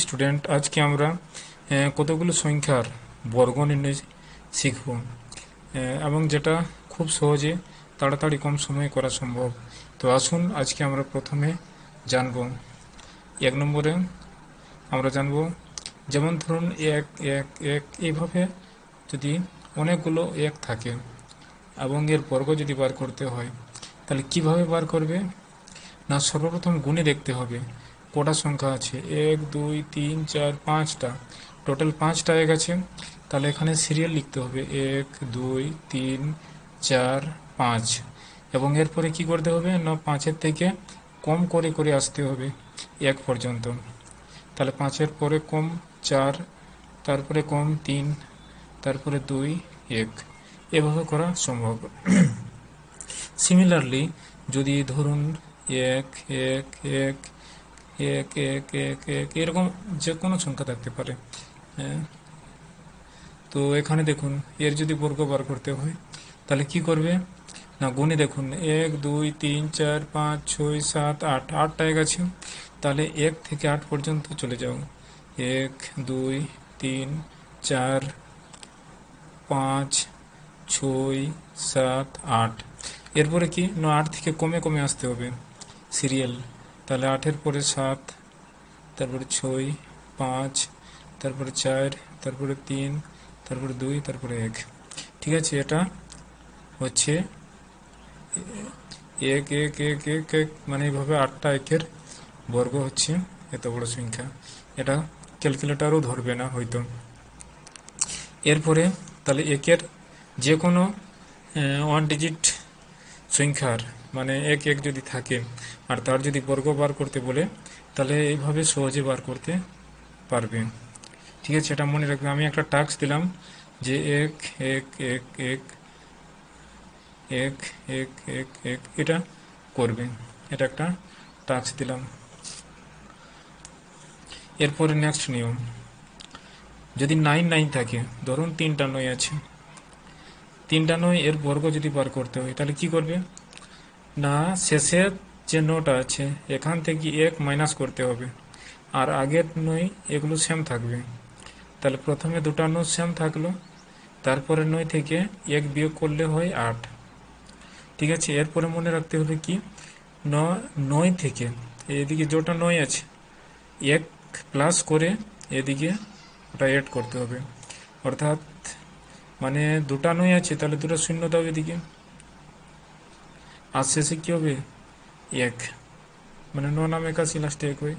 Student, আজকে আমরা কতগুলো সংখ্যার বর্গ নির্ণয় শিখব, এবং যেটা খুব সহজে তাড়াতাড়ি কম সময়ে করা সম্ভব। তো আসুন আজকে আমরা প্রথমে জানব। 1 নম্বরে আমরা জানব, যেমন ধরুন 1 1 1 এইভাবে যদি অনেকগুলো 1 থাকে এবং এর বর্গ যদি বার করতে হয়, তাহলে কিভাবে বার করবে? না, সর্বপ্রথম গুণে দেখতে হবে কটা সংখ্যা আছে। 1 2 3 4 5টা, টোটাল 5টা 1 আছে। তাহলে এখানে সিরিয়াল লিখতে হবে 1 2 3 4 5, এবং এরপরে কি করতে হবে না, 5-এর থেকে কম করে করে আসতে হবে 1 পর্যন্ত। তাহলে 5-এর পরে কম 4, তারপরে কম 3, তারপরে 2 1, এভাবে করা সম্ভব। সিমিলারলি যদি ধরুন 1 1 1 1 1 1 1 এরকম যে কোনো সংখ্যা থাকতে পারে। হ্যাঁ, তো এখানে দেখুন, এর যদি বর্গ বার করতে হয় তাহলে কি করবে না, গুণে দেখুন 1 2 3 4 5 6 7 8, 8টা 1 আছে। তাহলে 1 থেকে 8 পর্যন্ত চলে যাও। 1 2 3 4 5 6 7 8, এরপরে কি না, 8 থেকে কমে কমে আসতে হবে সিরিয়াল। তাহলে 8-এর পরে 7, তারপরে 6, 5, তারপরে 4, তারপরে 3, তারপরে 2, তারপরে 1। ঠিক আছে, এটা হচ্ছে 1 1 1 1 1, মানে এইভাবে 8টা 1-এর বর্গ হচ্ছে এত বড় সংখ্যা। এটা ক্যালকুলেটারও ধরবে না হয়তো। এরপরে তাহলে 1-এর যে কোনো 1 ডিজিট সংখ্যার, মানে 1 1 যদি থাকে আর তার যদি বর্গ বার করতে বলে, তাহলে এইভাবে সহজে বার করতে পারবে। ঠিক আছে, এটা মনে রাখবে। আমি একটা টাস্ক দিলাম যে 1 1 1 1 1 1 1 1 এটা করবে। এটা একটা টাস্ক দিলাম। এরপরে নেক্সট নিয়ম, যদি 9 9 থাকে, ধরুন 3টা 9 আছে, 3টা 9 এর বর্গ যদি বার করতে হয় তাহলে কি করবে না, শেষের যে 9টা আছে এখান থেকে 1 মাইনাস করতে হবে, আর আগের 9 এগুলো সেম থাকবে। তাহলে প্রথমে দুটা 9 সেম থাকলো, তারপরে 9 থেকে 1 বিয়োগ করলে হয় 8। ঠিক আছে, এরপরে মনে রাখতে হবে কি, 9 থেকে এদিকে যেটা 9 আছে 1 প্লাস করে এদিকে ওটা অ্যাড করতে হবে। অর্থাৎ মানে দুটা 9 আছে, তাহলে দুটো শূন্য দাও এদিকে, আর শেষে কী হবে 1, মানে 9 নাম 81, লাস্টে 1 হয়।